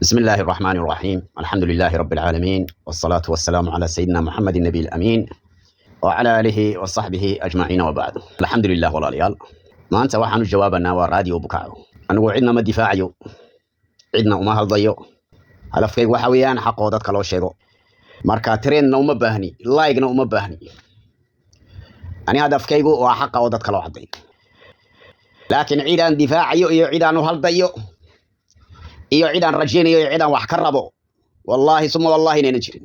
بسم الله الرحمن الرحيم. الحمد لله رب العالمين، والصلاة والسلام على سيدنا محمد النبي الأمين وعلى آله وصحبه أجمعين، وبعد. الحمد لله والعليال. ما أنت وحن جوابنا وراديو بكاعو أنو عدنا ما دفاعيو عدنا وما هالضيو على فكي وحويان حق ودادك لو شيغو marka trend uma baahni, like na uma baahni. Ani hadafkaygu waa xaq oo dadka loo caday. Laakiin ciidan difaaciyo iyo ciidan u haldayo iyo ciidan rajaynayo iyo ciidan wax ka rabo, wallahi suma wallahi inayna jirin.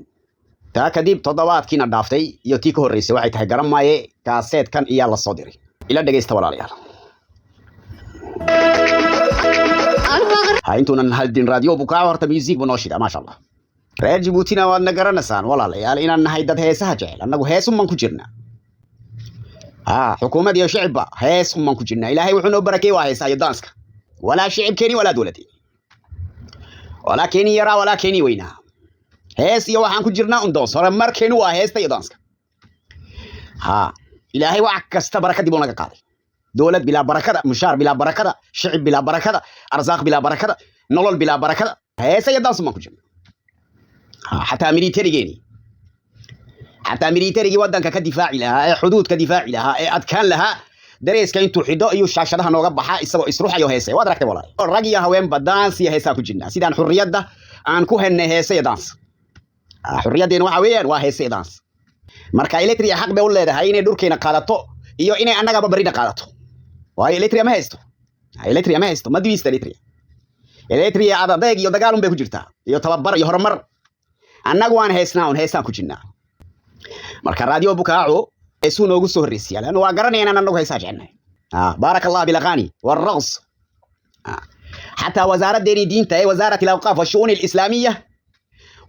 Taa kadib toddobaadkiina dhaaftay iyo tii ka horeysay waxay tahay garan maaye kaaseedkan iyo la soo diray. Ila dhageysta walaalayaal. Ha intuunan haldin radio bukaaco horta music buu noo shida ma sha Allah. reer Djibouti waad nagaranasaan walaalayaal inaan nahay dad heesaha jecel, annagu hees uman ku jirnaa. xukuumad iyo shicibba hees uman ku jirnaa. Ilaahay wuxuu noo barakeeyay waa heesaha iyo danska, walaa shicibkeeni walaa dowladeeni, walaa keeni yaraa walaa keeni weynaa. hees iyo waxaan ku jirnaa undoos hore markeenu waa heesta iyo danska. ilaahay wax kasta barakadii buu naga qaaday. dowlad bilaa barakada, mushaar bilaa barakada, shicib bilaa barakada, arsaaq bilaa barakada, nolol bilaa barakada. heesa iyo dans uman ku jirnaa. حتى ميليتريجي ودنك كدفاعي لها حدود كدفاعي لها أدكان لها دريس كينتو حدو إيو شاشدها نوغا بحا إساو إسروح أيو هيسي وادركت والله الرقية هوين بدانس يا هيسا كجنة سيدان حرية ده أن كوهن هيسي دانس حرية دين وحوين وهيسي دانس marka إلكتريا حق بيقول لها إني دوركينا قادتو إيو إني أناقا ببرينا قادتو وهي إلكتريا ما هيستو ما دويست إلكتريا عدا دايق إيو دقالهم بيكو جرتا إيو تببر إيو هرمر annagu waan heesaan ku jirnaa. marka radio bukaaco isuu noogu soo horreysiyay lan waa garanayna annagu heesaa jecelnahay. barakallahu bil aghani wal raghs. hatta wasaaraddeeni diinta ee wasaarat al awqaf wa shu'un al islamiyya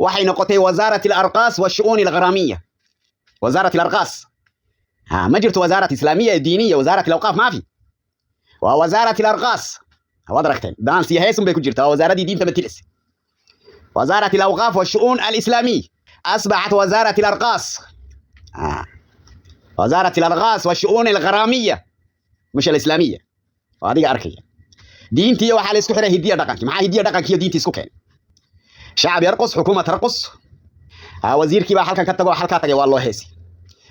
waxay noqotay wasaarat al arqas wa shu'un al gharamiyya. wasaarat al arqas ma jirto wasaarat islamiyya diiniyya wasaarat al awqaf ma fi. wa wasaarat al arqas wadaragteen dance iyo heesun bay ku jirtaa wasaaradii diinta matilis. وزارة الأوقاف والشؤون الإسلامية أصبحت وزارة الأرقاص. وزارة الأرقاص والشؤون الغرامية مش الإسلامية. وهذه أركية دينتي وحال اسكو هي هدية دقنك مع هدية دقنك هي دينتي اسكو كان شعب يرقص حكومة ترقص. وزير كي حلقة كتبوا حلقات والله هيسي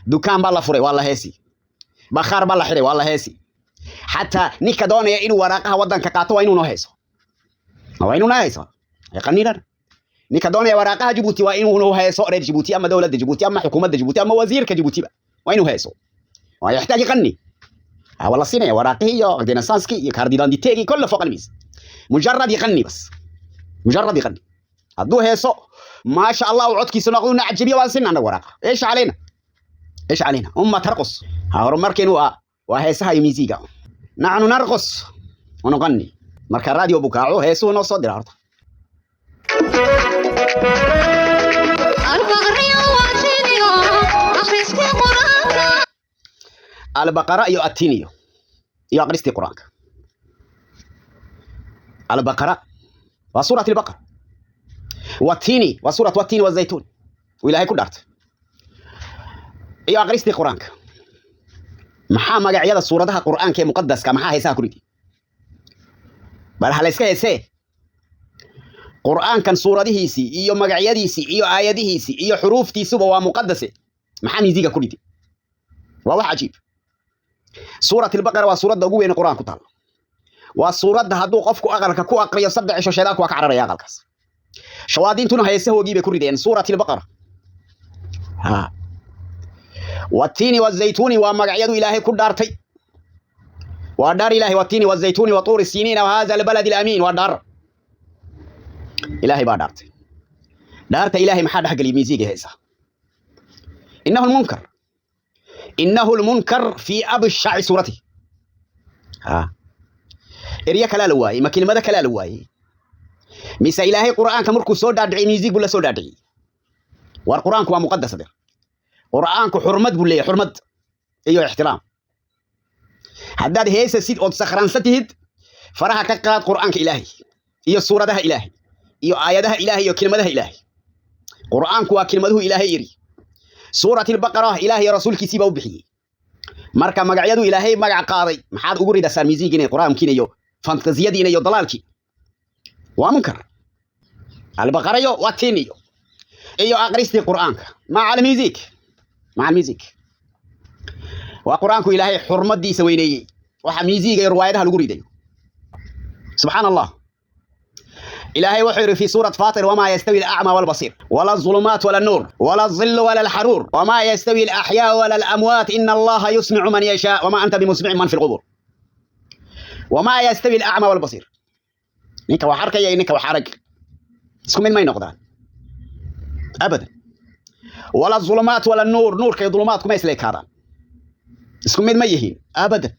دكان بالله فري والله هيسي بخار بالله حري والله هيسي حتى نيكا دوني إنو ورقها ودن كقاطوا إنو نهيسو وإنو نهيسو يقنينا ninka doonaya waraaqaha Djibouti waa inuu hayso reer Djibouti ama dawladda Djibouti ama xukuumadda Djibouti ama wasiirka Djibouti waa inuu hayso waa yaxtaaj qanni wala sinaya waraaqi iyo renaissanski iyo cardidantitegi kullu fوق الميز mujarrad yaqanni bas mujarrad yaqanni haduu hayso ma sha Allah codkiisa noqduna ajabiya waan sinna waraaqa ايش علينا umma tarqus horumarkeenu waa heesaha iyo musiiga nahnu narqus wa nuqanni marka radio bukaaco heesuhu noo soo dira horta البقرة يو أتينيو يو أقرستي قرآنك. البقرة وسورة البقرة والتيني وسورة والتين والزيتون وإلهي كل دارت يو أقرستي قرآنك. محا ما قاعد السورة ده قرآن كي مقدس كمحا هيسا كريدي بل هلسكا هيسا قرآن كان سورة ديسي إيو مقعية ديسي إيو آية ديسي إيو حروف تيسوبة ومقدسة محا ميزيكا كريدي وواح عجيب. سورة البقرة وسورة دقوة إن القرآن كتال والسورة ده هدو قفكو أغلق كو أقرية سبع عشو شلاك وكعرر يا غلقس شوادين تنو هيسهو جيبه كريدين سورة البقرة والتين والزيتون ومقعيد إلهي كل دارتي ودار إلهي والتين والزيتون وطور السنين وهذا البلد الأمين ودار إلهي بادارتي دارت إلهي محاد حق الميزيق هيسا إنه المنكر في أبشع سورته. إريا كلا لواي ما كلمة كلا لواي ميسا إلهي قرآن كمركو سودا دعي ميزيق ولا سودا دعي والقرآن كوا مقدس ده قرآن كو حرمت بولي حرمت أيوه احترام حداد هيسا سيد أو سخران ستهد فراها كقرات قرآن كإلهي إيو سورة ده إلهي إيو آية ده إلهي إيو كلمة ده إلهي قرآن كوا كلمة ده إلهي إيري سورة البقرة إلهي رسول كسيبه وبحي مركا مقعيدو إلهي مقع قاضي محاد أقول إذا سار ميزيقين قرآن كين يو فانتزيادين يو ضلالكي ومنكر البقرة والتين إيو أقرستي قرآنك مع الميوزيك وقرآنك إلهي حرمة دي سويني وحا ميوزيك روايتها لقريدي سبحان الله. إلهي وحير في سورة فاطر وما يستوي الأعمى والبصير ولا الظلمات ولا النور ولا الظل ولا الحرور وما يستوي الأحياء ولا الأموات إن الله يسمع من يشاء وما أنت بمسمع من في القبور. وما يستوي الأعمى والبصير نيك وحرك يا نيك وحرك اسكم من ما ينقضان أبدا. ولا الظلمات ولا النور نور كي ظلماتكم يسلك هذا اسكم من ما يهين أبدا.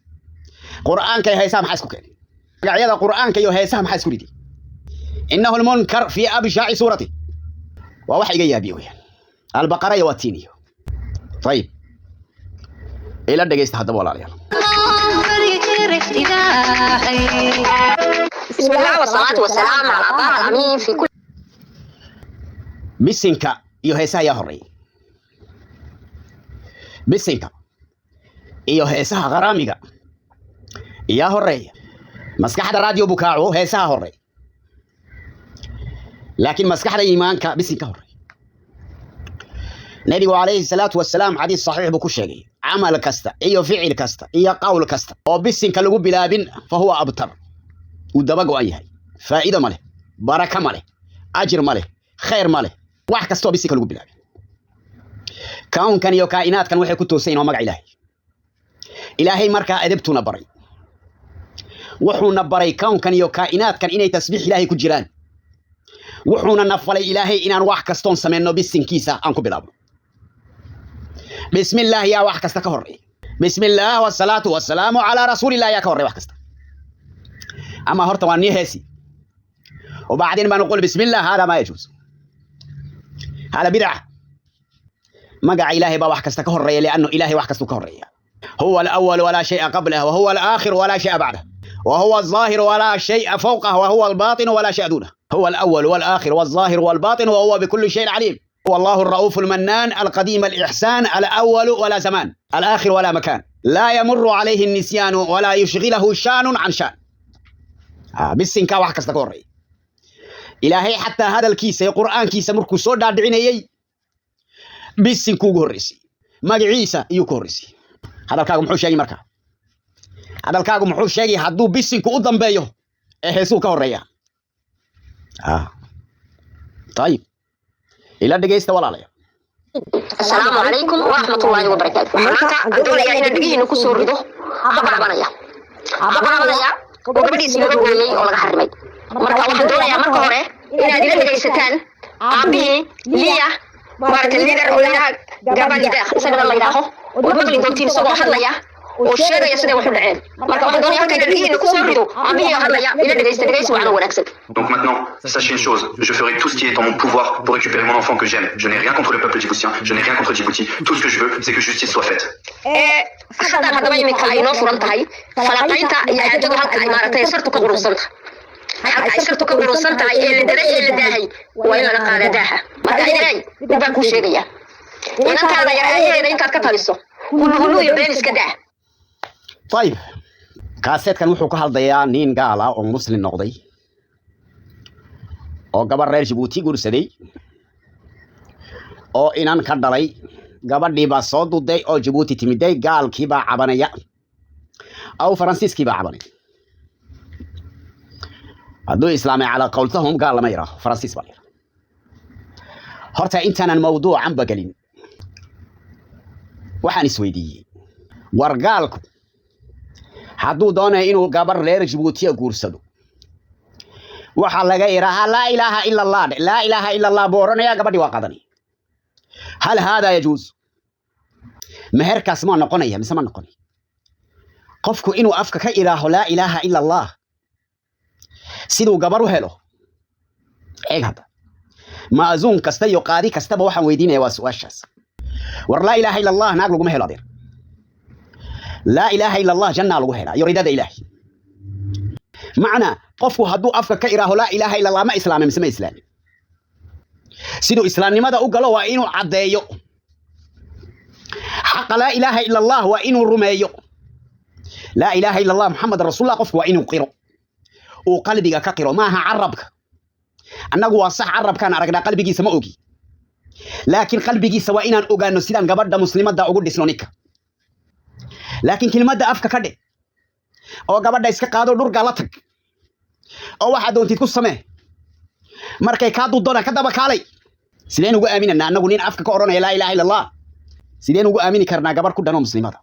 قرآن كي هيسام حاسكو كني قاعد قرآن كي هيسام حاسكو دي إنه المنكر في أبشع صورته ووحي جاي بيوه البقرة والتين. طيب إلى الدقيست هذا ولا عليه. بسم الله والصلاة والسلام على طه الأمين في كل بسنكا يهيسا يا هري بسنكا يهيسا غراميكا يا هري مسكحة راديو بكاعو هيسا هري لكن مسكحة إيمانك بسنكا هري. نبي عليه الصلاة والسلام حديث صحيح بكل شيء عمل كستا إيو فعل كستا إيو قول كستا وبسنكا لغو بلابن فهو أبتر ودبقوا أيها فائدة ماله بركة ماله أجر ماله خير ماله واحد كستو بسنكا لغو بلابن كون كان يو كائنات كان وحي كنتو سين ومقع إلهي مركا أدبتو نبري وحو نبري كون كان يو كائنات كان إني تسبيح إلهي كجيران وحونا نفلي إلهي إنان واحد كستون سمينو بسنكيسا أنكو بلابن. بسم الله يا واحد كستا كهري بسم الله والصلاة والسلام على رسول الله يا كهري واحد كستا. أما هرتواني هيسي وبعدين ما نقول بسم الله هذا ما يجوز هذا بدعة. مقع إلهي با واحد كستا كهري لأنه إلهي واحد كستو كهري هو الأول ولا شيء قبله وهو الآخر ولا شيء بعده وهو الظاهر ولا شيء فوقه وهو الباطن ولا شيء دونه. هو الأول والآخر والظاهر والباطن وهو بكل شيء عليم. هو الله الرؤوف المنان القديم الإحسان الأول ولا زمان الآخر ولا مكان لا يمر عليه النسيان ولا يشغله شان عن شان. بسنكا واحد كستا كهري إلهي حتى هذا الكيس القرآن كيس مركو سودا دعيني بسنكو كهرسي مقعيسة يو كهرسي هذا الكاغو محو شاقي مركا هذا الكاغو محو شاقي هدو بسنكو قدام بيو إحسو كهريا. طيب إلى الدقيست ولا عليه. السلام عليكم ورحمة الله وبركاته. حناك أدولا يا إنا دقيه نكسو رضو أبقى بنايا وقبل سيدو قولي ولا حرمي مركا وحدولا يا مركا هوري إنا دي لدقيستان أبي ليا بارك الليدر ولا قبل داخل سنة الله يداخل وقبل دونتين سوى حليا والشيء يا سيدي وحنا عين مركا وحدولا يا دقيه نكسو رضو أبي يا حليا إنا دقيست وعنا ونكسب. Donc maintenant, sachez une chose, je ferai tout ce qui est en mon pouvoir pour récupérer mon enfant que j'aime. Je n'ai rien contre le peuple djiboutien, je n'ai rien contre Djibouti. Tout ce que je veux, c'est que justice soit faite. حتى هذا يمكن أي نوع فرنتهاي فلقيت يعجب هكا إمارتي صرت كبر وصلت هكا صرت كبر وصلت اللي دري اللي داهي وإلا لقى داها ما كاين يبقى كل شيء إن أنت هذا يا أنت كتلصو كله يبين إسكده. طيب كاسيت كان وحو كهالديا نين قالا أو مسلم نقضي أو قبر رير جيبوتي قرسدي أو إنان كدلي قبر ديبا صودو دي أو جيبوتي تميدي قال كيبا عبانيا أو فرانسيس كيبا عباني هدو إسلامي على قولتهم قال لما يراه فرانسيس باليرا هرتا إنتانا الموضوع عن بقلين وحاني سويدي ورقالكم هدو دونا إنو قبر رير جيبوتي قرسدو waxa laga iraha la ilaha illa allah booranaya gabadhi waa qadani hal hada yajuz meherkaas ma noqonaya mise ma noqoni qofku inuu afka ka iraaho la ilaha illa allah sidoo gabar u helo eegada ma azun kasta iyo qaadi kastaba waxaan weydiinaya waa su'aashaas war la ilaha illa allah naag lagu ma helo adeer la ilaha illa allah janna lagu hela yuridada ilaahi macna qofku hadduu afka ka iraaho la ilaha illa allah ma islaamay mise ma islaamay sidoo islaamnimada u galo waa inuu cadeeyo xaq la ilaha illa allah waa inuu rumeeyo la ilaha illa allah muhammad rasuulullah qofku waa inuu qiro oo qalbiga ka qiro maaha carabka annagu waa sax carab kan aragnaa qalbigiisa ma ogi laakiin qalbigiisa waa inaan ogaano sidaan gabadha muslimadda ugu dhisno ninka laakiin kelmadda afka ka dhig oo gabadha iska qaado dhurga la tag oo waxa doontid ku samee markay ka dudona ka daba kaalay sideen ugu aaminana annagu nin afka ka oranaya la ilaaha illa allah sideen ugu aamini karnaa gabar ku dhano muslimada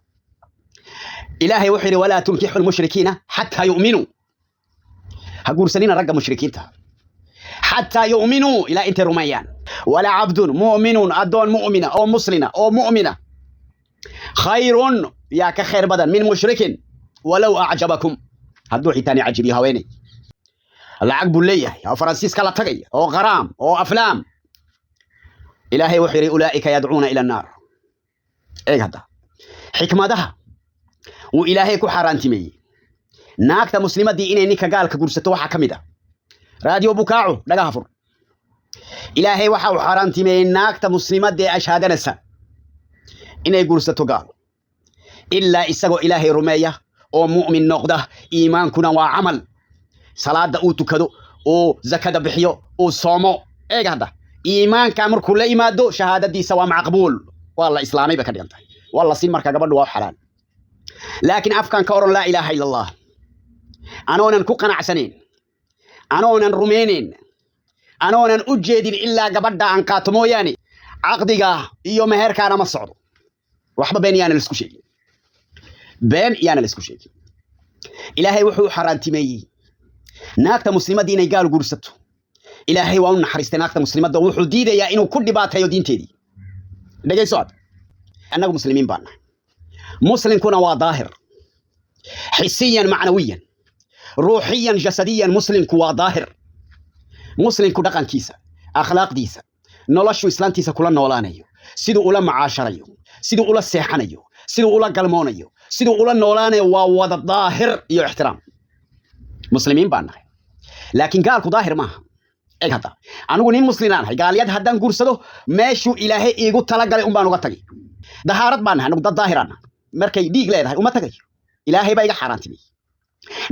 ilaahay wuxuu yiri wala tunkihul mushrikiina hatta yu'minu هقولسنين رجع مشركين تا حتى يؤمنوا إلى أنت رميان ولا عبد مؤمن أدون مؤمنة أو مسلمة أو مؤمنة خير يا كخير بدن من مشرك ولو أعجبكم هدو حيتاني عجبي هويني العقب اللية يا فرانسيس كلا تقي أو غرام أو أفلام إلهي وحري أولئك يدعون إلى النار إيه هذا حكمة ده وإلهي كحرانتمي naagta muslimadii inay ninka gaalka gursato waxa kamida radio bukaacu laga hafur ilaahay waxa uu xaraantimay naagta muslimadii ashhaadanaysa inay gursato gaal illa isagoo ilaahay rumeeya oo mu'min noqda iimaankuna waa amal salaada uu tukado oo zakada bixiyo oo soomo eeg hada iimaanka markuu la imaado shahaadadiisa waa maqbuul walla islaamay ba ka dhigantay walla si marka gabadhu waa xaraan laakiin afkan ka oran la ilaaha illa allah أنا كوكنا عسنين أنا رومينين أنا أجدين إلا قبض عن قاتمو يعني عقدها يوم هير كان مصعد وحبا بين يانا الاسكوشي بين يانا الاسكوشي إلهي وحو حرانتمي ناكتا مسلمة دين قالوا قرستو إلهي وأن حرست ناكتا مسلمة دو وحو ديدة يا إنو كل باتها يو دين تيدي دقاي سعد أنكم مسلمين بانا مسلم كنا وظاهر حسيا معنويا روحيا جسديا مسلم كوا ظاهر مسلم كو دقن كيسا اخلاق ديسا نولشو اسلامتيسا كلا نولانيو سيدو اولا معاشريو سيدو اولا سيحانيو سيدو اولا قلمونيو سيدو اولا نولانيو ووضا ظاهر يو احترام مسلمين بانا لكن قالكو ظاهر ماها ايه هذا انو نين مسلمان هي قال يد هدان غورسدو ميشو الهي ايغو تلاغلي ام بانو تغي دهارد بانا انو دد ظاهرانا markay dhiig leedahay uma tagayo ilaahay baa iga xaraantiyay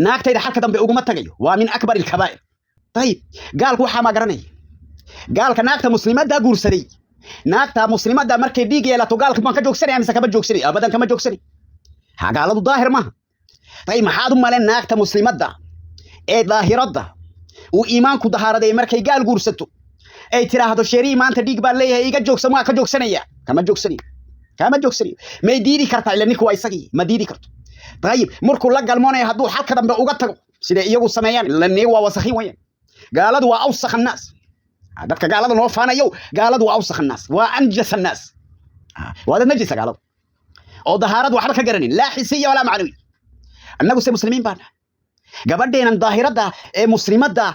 naagtayda halka dambe ugu ma tagayo waa min akbar al kabaa'ir tayib gaalku waxa ma garanay gaalka naagta muslimada guursaday naagta muslimada markay dhiig yeelato gaalku ma ka joogsanay ama kama joogsanay abadan kama joogsanay ha gaaladu daahir ma tayib maxaad u maleen naagta muslimada ee daahirada oo iimaanku dahaaraday markay gaal guursato ay tiraahdo sheeri maanta dhiig baa leeyahay iga joogsan waa ka joogsanaya kama joogsanay كما جوكسري ما يديري كرتا إلا نيكو وايساقي ما ديري كرتو طيب مركو لقى المونة يهدو حالك دم بأوغتاقو سيدا إيغو سميان لأنه ووسخين وين قالدوا وأوسخ الناس دادك قالدوا نوفانا يو قالدوا وأوسخ الناس وأنجس الناس وهذا نجس قالدوا أو ظهارات وحركة قرنين لا حسية ولا معنوي النبو سي مسلمين بانا قبردين ان ظاهرة دا مسلمات دا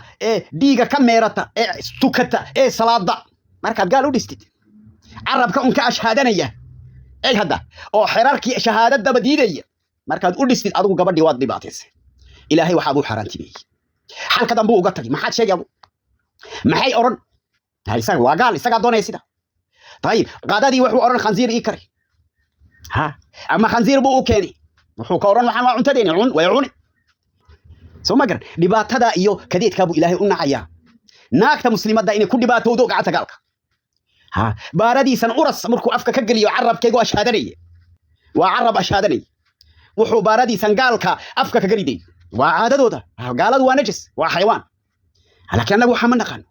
ديغا كاميرتا ستوكتا صلاة دا مركات قالوا ديستيد عربك انك أشهادانية ايه هذا او حراركي شهادة بديدية markaad u dhistid adigu gabadhii waad dhibaataysa ilaahay waxa uu xaraantiyay halka dambu uga tagay maxaad sheegay maxay oran haysan waa gaal isaga doonay sida tayib qaadadii wuxuu oran khanziir ii kari ha ama khanziir buu u keenay wuxuu ka oran waxaan waa cuntadeena cun way cuni soo ma garan dhibaatada iyo kadeedka buu ilaahay u nacaya naagta muslimadda inay ku dhibaatowdo gacanta gaalka ha baaradiisan uras markuu afka ka galiyo carabkaygu ashhaadanay waa carab ashhaadanay wuxuu baaradiisan gaalka afka ka galiday waa caadadooda gaaladu waa najis waa xayawaan laakiin anagu waxa ma naqaan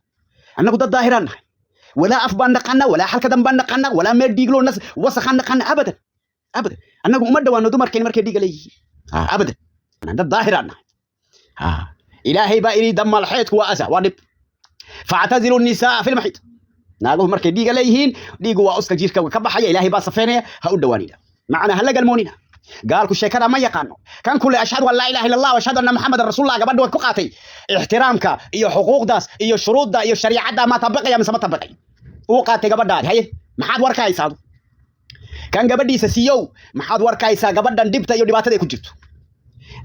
anagu dad daahiraan nahay wala af baan naqana wala halka dan baan naqana wala meel dhiiglo nas wasakhan naqana abadan abadan anagu uma dhawaano dumarkeen markay dhiig leeyihiin abadan dad daahiraan nahay ilaahay baa iri damal xeedku waa asa waa dib fa'tazilu an-nisaa fi al-mahid naagu markay dhiig leeyihiin dhiigu waa uska jirka ka baxaya ilaahay baa safeenaya ha u dhawaanina macna hal galmoonina قالكوا شيكنا ما يقانو كان كل أشهد ولا إله إلا الله وأشهد أن محمد رسول الله قبل دوت كقاتي احترامك إيو حقوق داس إيو شروط دا إيو شريعة دا ما طبقي يا مسا ما طبقي وقاتي قبل داد هاي ما حد وركا يساعد كان قبل دي سيو ما حد وركا يساعد قبل دان دبتا يو دباتة دي كنجبتو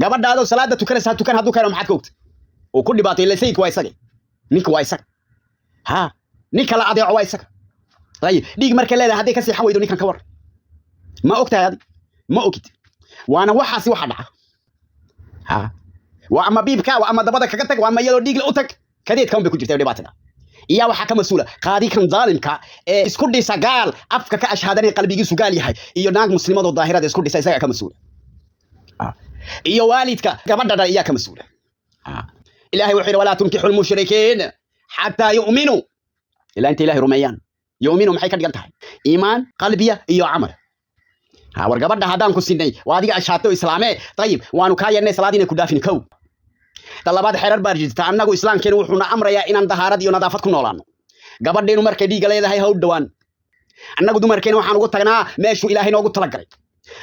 قبل دادو صلاة دا تكرس هاتو كان هدو كانوا محد كوت وكل دباتة اللي سيك وايساك نيك وايساك ها نيك لا أضيع وايساك طيب ديك مركا ليلة هدي كسي حويدو نيكا كور ما أكتها هذه ما أكيد وأنا وحاسي وحدها ها وأما بيبكا وأما دبادك كتك وأما يلو ديك لأوتك kadeed kan bay ku jirtay dhibaatada iya waxa ka masuula qaadi kan daalimka ee isku dhisa gaal afka ka ashhaadanay qalbigiisu gaal yahay iyo naag muslimado daahirada isku dhisa isaga ka masuula iyo waalidka gabadha iya ka masuula ilaahay wuxuu wala tunkihul mushrikiin hatta yu'minu ila inta ilaahay rumayaan yu'minu maxay ka dhigan tahay iimaan qalbiya iyo amal war gabadha hadaan ku siinay waadiga ashaato islaamee tayib waanu ka yeernay salaadina ku dhaafin kow talabaad xerar baa jirta annagu islaamkeenu wuxuuna amrayaa inaan dahaarad iyo nadaafad ku noolaano gabadheenu markay dhiiga leedahay ha u dhawaan annagu dumarkeenu waxaan ugu tagnaa meeshu ilaahay noogu talagalay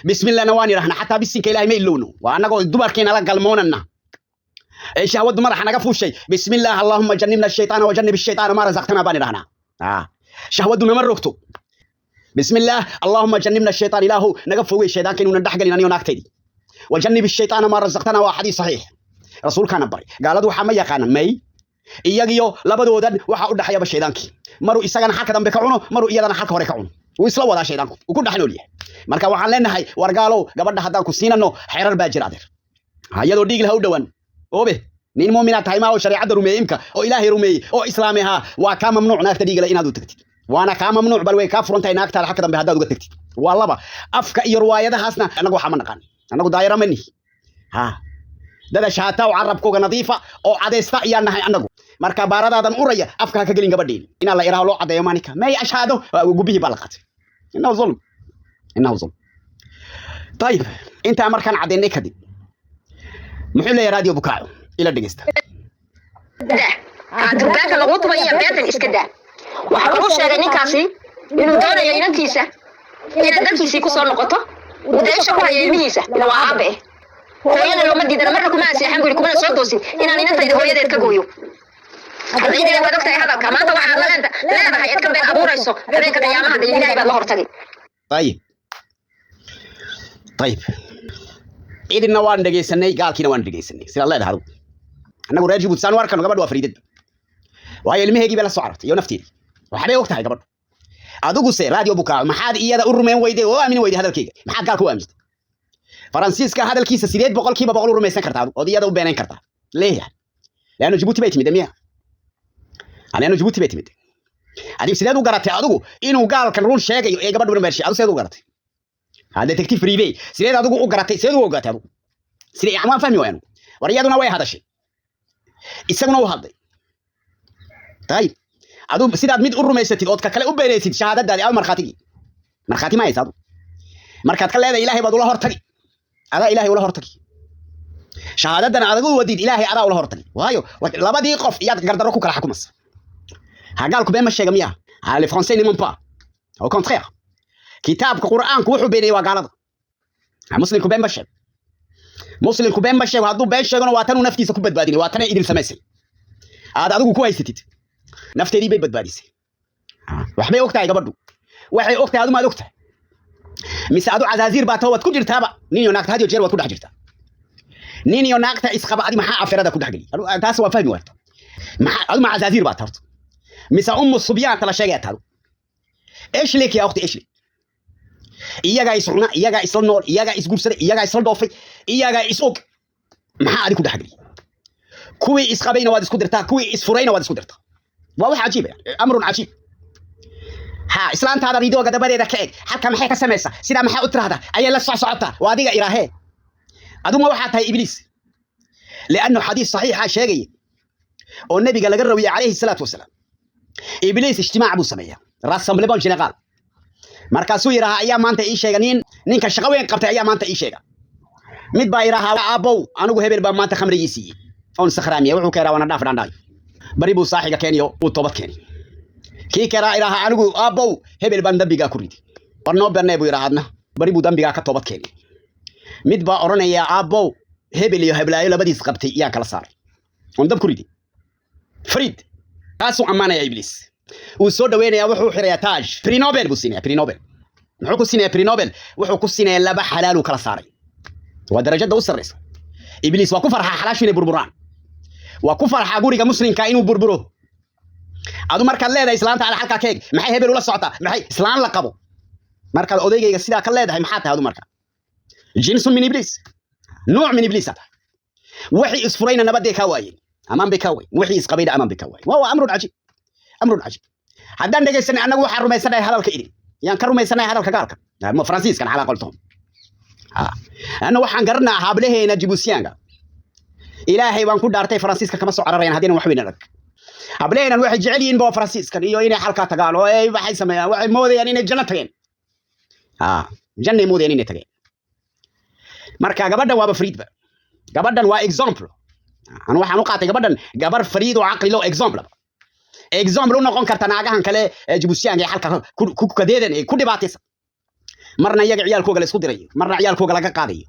bismillaah nawaan irahna hatta bisinka ilaahay ma ilowno waa annagu dumarkeena la galmoonana ee shahwadu madaxa naga fuushay bismillaah allahumma jannibna ash-shaytaana wa jannib ash-shaytaana ma razaqtana baan irahna shahwadu nama rogto bismillaah allahumma jannibna ash-shaytaan ilaahu naga fogeey shaydaanka inuu dhaxgalin aniyo naagtaydi wa jannib ash-shaytaana ma razaqtana waa xadiis saxiix rasuulkana bari gaaladu waxa ma yaqaan may iyagiyo labadoodan waxa u dhaxayaba shaydaanki maru isagana halka dambe ka cuno maru iyadana halka hore ka cuno uu isla wada shaydaanku ugu dhaxnool yahay marka waxaan leenahay wargaalow gabadha hadaan ku siinano xeerar baa jira adeer hayado dhiig la u dhawaan oobe nin muumina tahay ma oo shariicada rumeeyimka oo ilaahay rumeeyay oo islaamiha waa ka mamnuuc naagta dhiig la inaad u tagtid waana ka mamnuuc bal way ka furantay naagta halka dambe hadaad uga tagtid waa laba afka iyo riwaayadahaasna anagu waxa ma naqaan anagu daayira mani dada shaata oo carabkooga nadiifa oo cadeysta ayaan nahay anagu marka baaradaadan uraya afka ka gelin gabadheen ina la iraaho loo cadeeyo maanika may ashhaado gubihi balqat inna zulm طيب انت markan cadeynay kadib muxuu leeyahay radio bukaayo ila dhageysta durbaanka lagu tumayo beedan iska daa waxa uu sheegay ninkaasi inuu doonayo inantiisa inay dalkiisii ku soo noqoto udeesha ku hayay ilmihiisa waa aabe hooyada loo madiidana marka kuma aseexan guri kuma soo toosin inaan inantayda hooyadeed ka gooyo hadayda wada ogtahay hadalka maanta waxa leedahay idka been abuurayso habeenka qiyaamaha ilaahay baa la hortagay طيب idina waan dhageysanay gaalkiina waan dhageysanay sida leedahay anagu raajib usan warkan gabadhu afriidad waay ilmaheegi bala soo cartay iyo nafteedi waxay ogtahay gabadhu adigu se radio bukaa maxaad iyada u rumeyn weyday oo aamin weyday hadalkayga maxaad gaalku aaminta faransiiska hadalkiisa 800% boqol u rumaysan kartaa oo iyada u beenayn kartaa leeyahay laana Djibouti bay timid miya anaana Djibouti bay timid adigu sideed u garatay adigu inuu gaalkan run sheegayo ee gabadhu rumaysan adigu sideed u garatay هذا تكتيف فريبي سيد أدوغو أقرأتي سيد أدوغو أقرأتي سيد أعوان فهمي وينو وريادونا ويا هذا الشيء إساقنا وهذا طيب أدو سيد أدميد أرمي ستيد أدكا كلا أبيني سيد شهادة دادي أو مرخاتي مرخاتي ما يسادو مرخات كلا هذا إلهي بدو الله هرتقي هذا إلهي ولا هرتقي شهادة دانا أدوغو وديد إلهي أدا ولا هرتقي وايو لابد يقف إياد قردروكو كلا حكومس هاقالكو بين مشيغم يا لي فرنسي نيمون با au contraire كتابك قرآن كوحو بيني وقالد مسلم كوبين بشر مسلم كوبين بشر وهادو بشر واتنو نفتي سكوبت باديني واتنا إدل سماسي هذا أدوكو كويستيت نفتي دي بيت باديسي وحبي وقتها يقبردو وحي وقتها هادو ما وقتها مساعدو عزازير باتوا تكون جرتابا نينيو ناكتا هاديو جير وتكون حجرتا نينيو ناكتا إسخابا هادي محا عفرادا كون حجري تاسوا فهمي وقت هادو مع عزازير باتورت مسا الصبيان تلا شاقات هادو إيش ليك يا أختي إيش ليك iyaga isuna iyaga isla nool iyaga isguursaday iyaga isla dhoofay iyaga isog maxaa adigu dhaxgay kuwii isqabayna waad isku dirtaa kuwii isfurayna waad isku dirtaa waa wax cajiib ah amrun cajiib ha islaantaada riidooga dabadeeda ka eeg halka maxay ka sameeysaa sida maxay u tiraahdaa ayay la socotaa waa adiga iraahe aduma waxa tahay ibliis لانه حديث صحيح sheegay oo nabiga laga rawiye عليه الصلاه والسلام ibliis ijtimaac buu sameeyaa rassemblement général markaasuu yiraahdo ayaa maanta ii sheeganin ninka shaqo weyn qabtay ayaa maanta ii sheega mid baa yiraahdo aabow anigu hebel baa maanta khamrigiisii oon sakhraamiye wuxuu ka rawana dhaaf dhandhay bari buu saaxiga keeniyo uu toobad keeni kii kara yiraahdo anigu aabow hebel baan dambiga ku ridi warno bernay buu yiraahdo bari buu dambiga ka toobad keeni mid baa oranaya aabow hebel iyo heblaayo labadiis qabtay yaa kala saaray on dab ku ridi fariid taasoo amaanaya ibliis وسو دوينيا wuxuu xiraya taaj Prix Nobel buu siinay Prix Nobel wuxuu ku siinay Prix Nobel wuxuu ku siinay laba xalaal oo kala saaray waa darajada u sareysa ibliis waa ku farxa xalaash inay burburaan waa ku farxa guriga muslimka inuu burburo adu markaad leedahay islaanta ala halka keeg maxay hebel ula socotaa maxay islaan la qabo markaad odaygayga sida ka leedahay maxaa tahay adu marka jinsun min iblis nooc min iblis wixii isfurayna nabadee ka waayeen أمام بكوي وحيس قبيلة أمام بكوي وهو أمر عجيب أمر عجيب هدان دقيسن أنا وحر ما يسنى هذا الكئيب يعني كرم ما يسنى هذا الكقارك مو فرنسيس كان على قولتهم أنا وحن قرنا هابله نجيبو سيانغا إلهي وان كود دارتي فرنسيس كما سو عررين هدين وحوين لك هابلين الواحد جعلين بو فرنسيس كان إيو إني حلقة تقالوا إيه waxay sameeyaan waxay moodayaan inay janno tageen janno moodayaan inay tageen marka gabadhan waa fariidba gabadhan waa example أنا waxaan u qaatay gabadhan gabar fariid oo aqli loo example u noqon karta naagahan kale Djibouti halka ku kadeedan ku dhibaataysan marna iyaga ciyaalkooga la isku diray marna ciyaalkooga laga qaadayo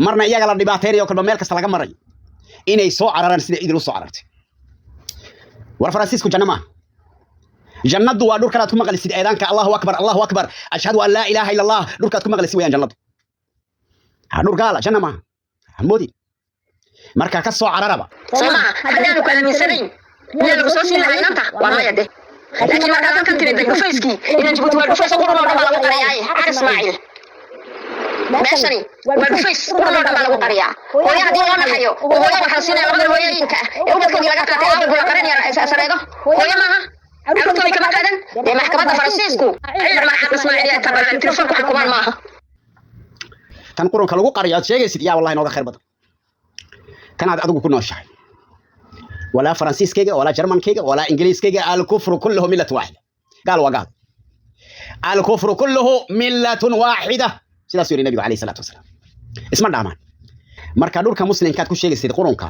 marna iyaga la dhibaateeyo kalba meel kasta laga marayo inay soo cararaan sida idil u soo carartay war Francisco janama jannadu waa dhulka aad ku maqlisid eedaanka Allahu akbar ashhadu an la ilaha illa Allah dhulka aad ku maqlisid weeyaan jannadu dhul gaala janama moodi marka ka soo cararaba sama hadaan ku aaminsanay inaan lagu soo siin lahayn inta waa ma yade laakiin marka aad ka tirid dhufayski inaan Djibouti waa dhufayso qurun oo dhan lagu qariyay har Ismaaciil meeshani waa dhufays qurun oo dhan lagu qariyaa hooyada hadii loo naxayo hooyada waxa siinay labada hooyooyinka ee ubadkoodii laga qaatay aad ugu qaranayaan sareedo hooyo maaha عرفتوا كما قالن دي محكمة فرنسيسكو عير ما حق اسماعيل تبع التليفون حكومان معها كان قرون كلو قريات شيغيسيد يا والله نوغا خير بدن كان ادغو كو نوشاي ولا فرنسيسكيغا ولا جرمانكيغا ولا انجليزكيغا الكفر كله ملة واحدة قال وقال الكفر كله ملة واحدة سيدا سوري النبي عليه الصلاة والسلام اسمع دامان marka dhulka muslimkaad ku sheegaysid qurunka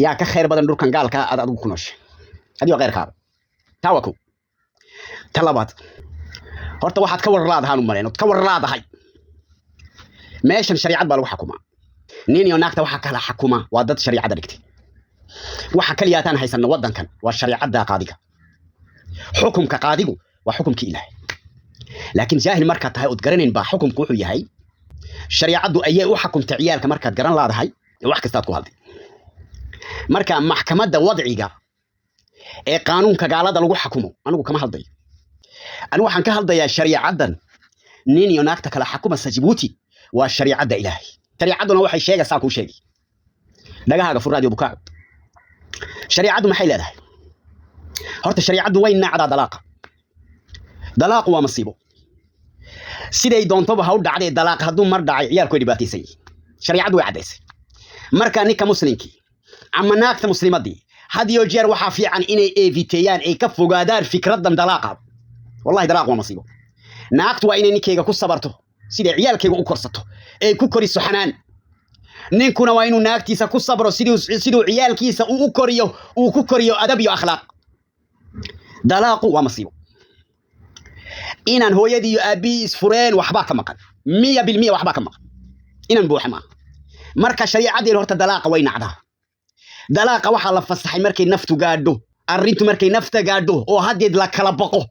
yaa ka khayr badan dhulkan gaalka aad adigu ku nooshay هذه غير كار تاوكو طلبات horta waxaad ka warraadahan u maleeno ka warraadahay meeshan shariicad baa lagu xukumaa nin iyo naagta waxa kala xukuma waa dad shariicada dhigtay waxa kaliyaataan haysan wadankan waa shariicada qaadiga xukunka qaadigu waa xukunka ilaahay laakiin jaahil marka tahay oo garaneen baa xukunku wuxuu yahay shariicadu ayay u xukunta ciyaalka markaad garan laadahay wax kasta aad ku halday marka maxkamadda wadciga ee qaanuunka gaalada lagu xukumo anigu kama halday anigu waxaan ka haldayaa shariicadan nin iyo naagta kala xukuma Djibouti waa shariicada ilaahay shariicaduna waxay sheegaysaa ku sheegi dhagahaaga furaadiyo bukaac shariicadu maxay leedahay horta shariicadu way nacda dalaaq waa masiibo siday doontoba ha u dhacday dalaaq haduu mar dhacay ciyaalku dhibaataysan shariicadu way cadaysay marka ninka muslimkii ama naagta muslimadii هذه الجير وحافي عن إني إيفيتيان أي كفوا قادر فكرة دم دلاقة والله دلاقة ومصيبة ناقت وإني نكيجا كصبرته سيد عيال كيجا أكرسته أي كوكري سحنان نكون وإنه ناقتي سكصبره سيدو عيال كيسا وكوكريو أدبي وأخلاق دلاقة ومصيبة إن هو يدي أبي سفرين وحباك مقال 100% وحباك مقال إن بوحما مركز شريعة دي الهرت دلاقة وين عدها دلاقة waxa la fasaxay markay naftu gaadho arintu markay nafta gaadho oo hadeed la kala baqo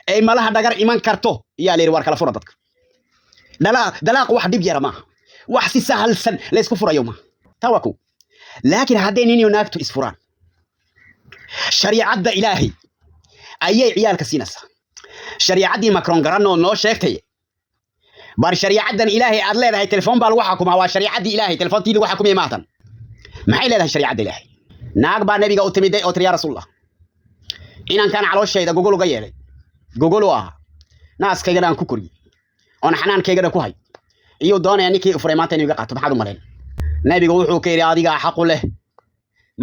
ay malaha dhagar iman karto yaa leeyahay war kala furo dadka dalaaq wax dib yara ma wax si sahalsan la isku furayo ma tawaku laakiin hadeen inuu naagtu isfuraan shariicada ilaahi ayay ciyaalka siinaysa shariicadii Macron garanoo noo sheegtay bar shariicadan ilaahi aad leedahay telefoon baa lagu xukumaa waa shariicadii ilaahi telefoontii lagu xukumay maatan maxay leedahay shariicada ilaahay naag baa nabiga u timiday oo tiriya rasuulullah inaan kan calooshayda gogol uga yeelay gogol waa naaskayga aan ku koriyay oo xanaankayga ku hay iyo doonaya ninkii furay maanta inuu iga qaato maxaad u maleen nabiga wuxuu ka yiri adiga xaq u leh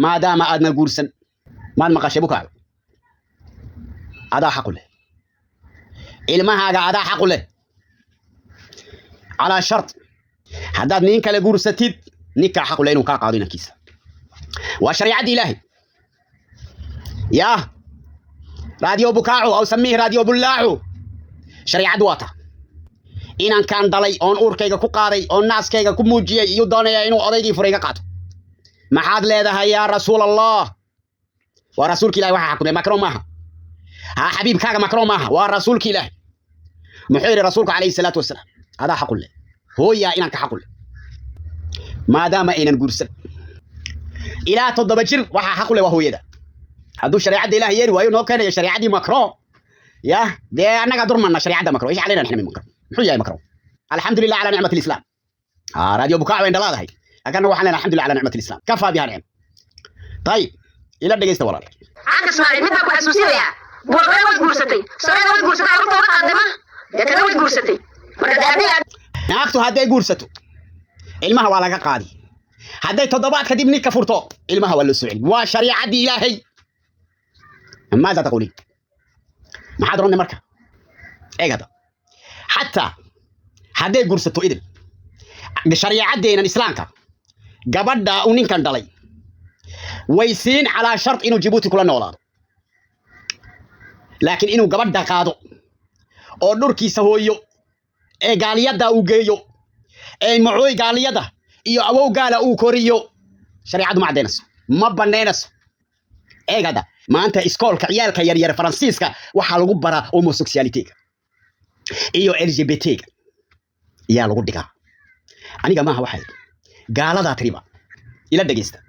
maadaama aadna guursan maad maqashay bukaa adaa xaq u leh ilmahaaga adaa xaq u leh ala shart haddaad nin kale guursatid نكا حق لينو كا قادينا كيسا وشريعة إلهي يا راديو بكاعو أو سميه راديو بلاعو شريعة دواتا إن كان دلي أون أوركيغا كو قادي أون ناس كيغا كو موجيه يودونيا إنو أضيجي فريقا قاتو ما حاد ليدها يا رسول الله ورسولك إلهي وحا حكو مكرون ماها ها حبيب كاغا مكرون ماها ورسولك إلهي محيري رسولك عليه الصلاة والسلام هذا حق الله هو يا إنك حق الله ما دام إن نقولسن إلى تضبجر وح حقله وهو يدا هذا شريعة الله يري وينو كان شريعة مكرو يا ده أنا قدر من شريعة مكرو إيش علينا نحن من مكرو حجة مكرو الحمد لله على نعمة الإسلام راديو بكاء وين دلالة هاي لكن وحنا الحمد لله على نعمة الإسلام كفى بها نعم طيب إلى دقيقة ولا عاد اسمعني متى أبغى أسوسيها بورقة وجورستي صار وجورستي أروح طبعا قدمها لكن وجورستي ولا دابي naagtu hadday guursato ilmaha waa laga qaadi hadday toddobaad kadib ninka furto ilmaha waa la soo celin waa shariicadii ilaahay maada taquli maxaad runtii marka eegada xataa hadday guursato idil shariicadeenan islaamka gabadha uu ninkan dhalay way siin calaa shart inuu Djibouti kula noolaado laakiin inuu gabadha qaado oo dhurkiisa hooyo ee gaaliyada uu geeyo ee macooy gaaliyada iyo awow gaala uu koriyo shariicadu ma cadeynayso ma baneynayso eegada maanta iskoolka ciyaalka yar yar Faransiiska waxa lagu baraa homosexuality-ga iyo LGBT-ga yaa lagu dhigaa aniga maaha waxay gaalada triba ila dhageysta.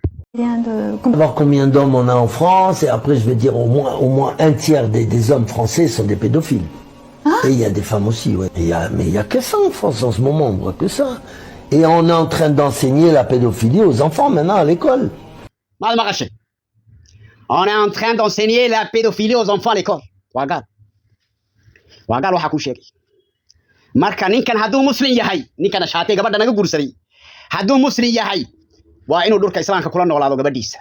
Voir combien d'hommes on a en France et après je vais dire au moins un tiers des hommes français sont des pédophiles. Et il y a des femmes aussi, ouais. Mais il y a que ça en France en ce moment, on voit que ça. Et on est en train d'enseigner la pédophilie aux enfants maintenant à l'école. On est en train d'enseigner la pédophilie aux enfants à l'école. Wagal waxa ku sheegay marka ninkan haduu muslim yahay ninkan shaatay gabadha naga guursaday haduu muslim yahay waa inuu dhulka islaamka kula noolaado gabadhiisa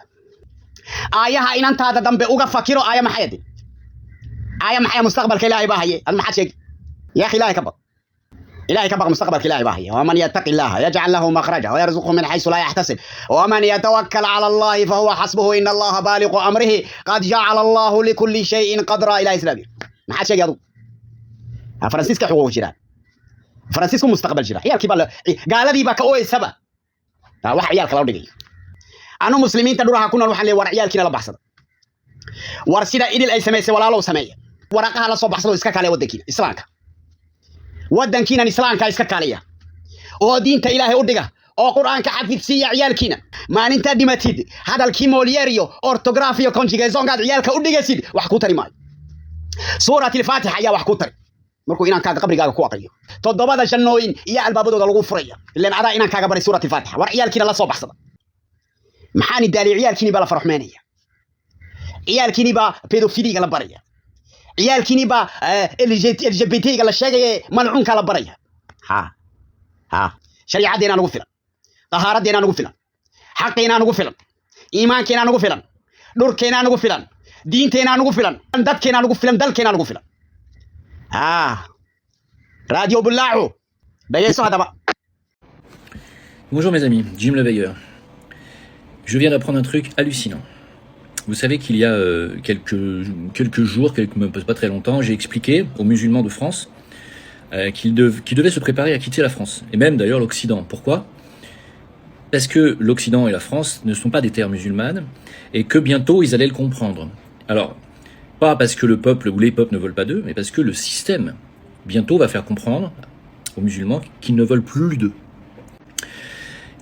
aayaha inantaada dambe uga fakiro aaya maxay mustaqbalka ilaahay baa haye ad maxaad sheegi ya akhi ilaahay ka baq mustaqbalka ilaahay baa haye waman yattaqi illaha yaj'al lahu makhraja wa yarzuquhu min haythu la yahtasib wa man yatawakkal 'ala allahi fa huwa hasbuhu inna allaha balighu amrihi qad ja'ala allahu likulli shay'in qadra ila islaami maxaad sheegi adu Faransiiska xuquuq jiraan Faransiisku mustaqbal jira ciyaalkii baa gaaladii baa ka ooysaba wax ciyaalka loo dhigay anu muslimiinta dhuraha ku nool waxaan leeyahay war ciyaalkiina la baxsada war sida idil ay sameeyay walaalow sameeya waraqaha la soo baxsado iska kale wadankiina islaamka wadankiina islaamka iska kaleeya oo diinta ilaahay u dhiga oo quraanka xafidsiya ciyaalkiina maalinta dhimatid hadalkii Molière iyo orthography iyo conjugaison gaad ciyaalka u dhigasid wax ku tari maayo suuratul faatiha ayaa wax ku tari markuu inaan kaaga qabrigaaga ku aqriyo toddobada jannooyin iyo albaabadooda lagu furaya ilaan adaa inaan kaaga baray suuratul faatiha war ciyaalkiina la soo baxsada maxaan idaalay ciyaalkiina baa la farxmeynaya ciyaalkiina baa pedofiliga la baraya ciyaalkiina baa LGBT-ga la sheegay malcuunka la baraya ha shariicadeena nagu filan taharadeena nagu filan xaqeena nagu filan iimaankeena nagu filan dhurkeena nagu filan diinteena nagu filan dadkeena nagu filan dalkeena nagu filan Radio Boulao. Bonjour mes amis, Jim le Veilleur. Je viens d'apprendre un truc hallucinant. Vous savez qu'il y a quelques jours, pas très longtemps, j'ai expliqué aux musulmans de France qu'ils devaient se préparer à quitter la France, et même d'ailleurs l'Occident. Pourquoi ? Parce que l'Occident et la France ne sont pas des terres musulmanes, et que bientôt ils allaient le comprendre. Alors, pas parce que le peuple ou les peuples ne veulent pas d'eux, mais parce que le système, bientôt, va faire comprendre aux musulmans qu'ils ne veulent plus d'eux.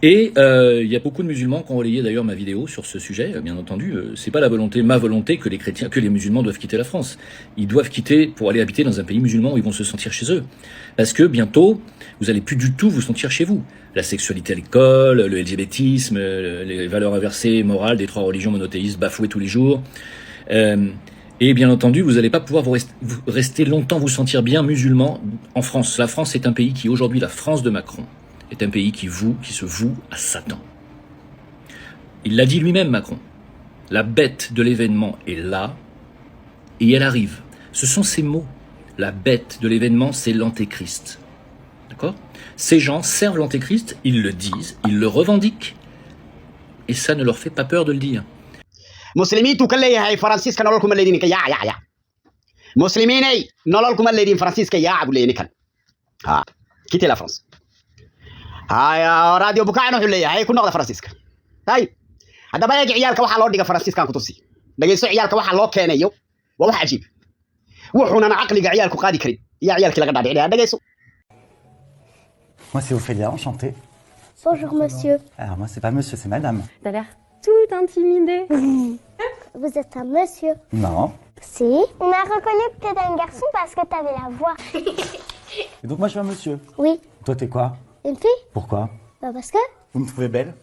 Et il y a beaucoup de musulmans qui ont relayé d'ailleurs ma vidéo sur ce sujet. Bien entendu, c'est pas ma volonté que les chrétiens, que les musulmans doivent quitter la France. Ils doivent quitter pour aller habiter dans un pays musulman où ils vont se sentir chez eux. Parce que bientôt, vous allez plus du tout vous sentir chez vous. La sexualité à l'école, le LGBTisme, les valeurs inversées, morales des trois religions monothéistes bafouées tous les jours. Et bien entendu, vous n'allez pas pouvoir vous rester longtemps vous sentir bien musulman en France. La France est un pays qui, aujourd'hui, la France de Macron, est un pays qui se voue à Satan. Il l'a dit lui-même, Macron. La bête de l'événement est là, et elle arrive. Ce sont ces mots. La bête de l'événement, c'est l'antéchrist. D'accord ? Ces gens servent l'antéchrist, ils le disent, ils le revendiquent, et ça ne leur fait pas peur de le dire. مسلمين كلها فرانسيسكا نولكم الذين يا مسلميني نولكم الذين فرانسيسكا يا ابو لينكن كيتي لا فرنسا يا راديو بوكاينو خليها هي كنا فرانسيسكا طيب هذا بقى عيالك waxa loo dhiga فرانسيسكا ku tusi dhageyso ciyaalka waxa loo keenayo waa wax ajiib wuxuuna aqliga ciyaalku qaadi karin iyo ciyaalkii laga dhaadhicay dhageyso Moi c'est Ophélia, enchanté. Bonjour monsieur. Alors moi c'est pas monsieur, c'est madame. T'as l'air tout intimidé. Vous êtes un monsieur? Non. Si. On a reconnu que t'étais un garçon parce que t'avais la voix. Et donc moi je suis un monsieur. Oui. Toi t'es quoi? Une fille? Pourquoi? Bah parce que... Vous me trouvez belle?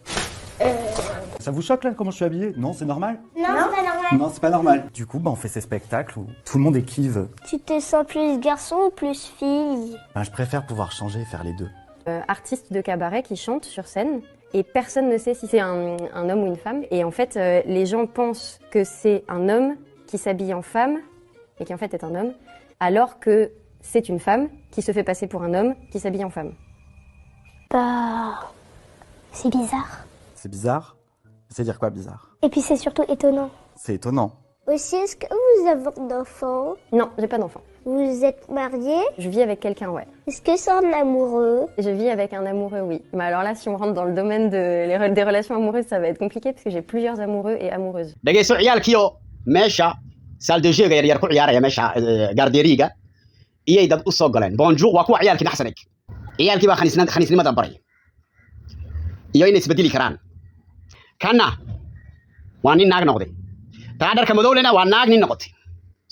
Ça vous choque là comment je suis habillé? Non, c'est normal? Non, c'est pas normal. Non, c'est pas normal. Du coup, on fait ces spectacles où tout le monde est qui veut. Tu te sens plus garçon ou plus fille? Je préfère pouvoir changer et faire les deux. Artiste de cabaret qui chante sur scène et personne ne sait si c'est un homme ou une femme. Et en fait, les gens pensent que c'est un homme qui s'habille en femme et qui en fait est un homme, alors que c'est une femme qui se fait passer pour un homme qui s'habille en femme. Bah, c'est bizarre. C'est bizarre? C'est-à-dire quoi bizarre? Et puis c'est surtout étonnant. C'est étonnant. Aussi, est-ce que vous avez d'enfants? Non, j'ai pas d'enfant. Vous êtes mariés? Je vis avec quelqu'un, ouais. Est-ce que c'est un amoureux? Je vis avec un amoureux, oui. Mais alors là, si on rentre dans le domaine des relations amoureuses, ça va être compliqué parce que j'ai plusieurs amoureux et amoureuses. dhegayso ciyaalkiyo meesha saldejega yaryar ku ciyaaraya meesha gaarderiga iyay dad u soo galeen bonjour waa kuwa ciyaalkii naxsanig ciyaalkii baa khaniisnimada baray iyo inay isbedeli karaan kana waa nin naag noqday taa dharka madowlena waa naag nin noqotay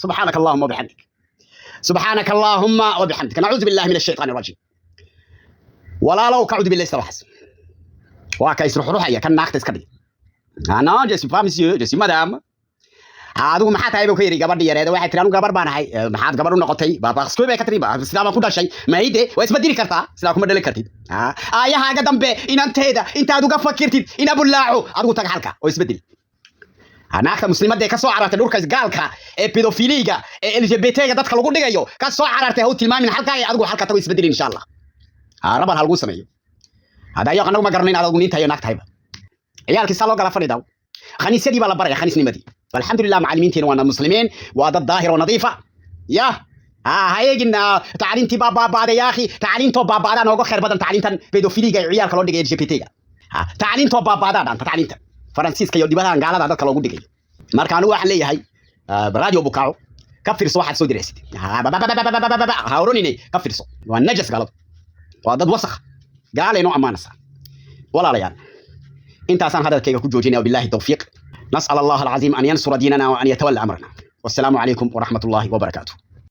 subxaanaka allahuma wabixamdik subxaanaka allahuma wabixamdik nacuudu billahi min ashaytaani arajiim walaalow kacuudu billahi istawaxas waa ka isruxruxaya kan naagta iska dhig non je suis pas monsieur je suis madame adigu maxaa tahay buu ka yiri gabadhi yareeda waxay tiraan gabar baan ahay maxaad gabar u noqotay baaqsku bay ka tiri sidaa baan ku dhashay maayde way isbedeli kartaa sidaa kuma dhali kartid aayahaaga dambe inanteeda intaad uga fakirtid ina bulaaco adigu tag halka oo isbedeli naagta muslimadda ka soo carartay dhulka gaalka ee pedofiliga ee LGBT-ga dadka lagu dhigayo ka soo carartay haw tilmaamin halka ay adigu halka tago isbedeli insha Allah rabal halgu sameeyo hada iyo anagu ma garanayn adigu nintayo naagtayba ciyaalkii saa loo gala fadhidaw khaniisyadii baa la baraya khaniisnimadii والحمد لله معلمين وانا مسلمين وهذا الظاهر ونظيفه يا هايجنا تعليمتي بابا بعد يا اخي تعليمته بابا انا نوغو خير بدل تعليمتن بيدوفيليغا عيالka loo dhigay LGBT-ga تعليمته بابا انا تعليمتن faransiiska iyo dibadaha gaalada dadka loogu dhigay marka anu waxaan leeyahay radio bukaco ka fiirso waxaad soo diraysid ha oranine ka fiirso waa najas galad waa dad wasakh gaaleno amaanasa walaalayaal intaasaan hadalkayga ku joojinaya billahi tawfiiq نسأل الله العظيم أن ينصر ديننا وأن يتولى أمرنا والسلام عليكم ورحمة الله وبركاته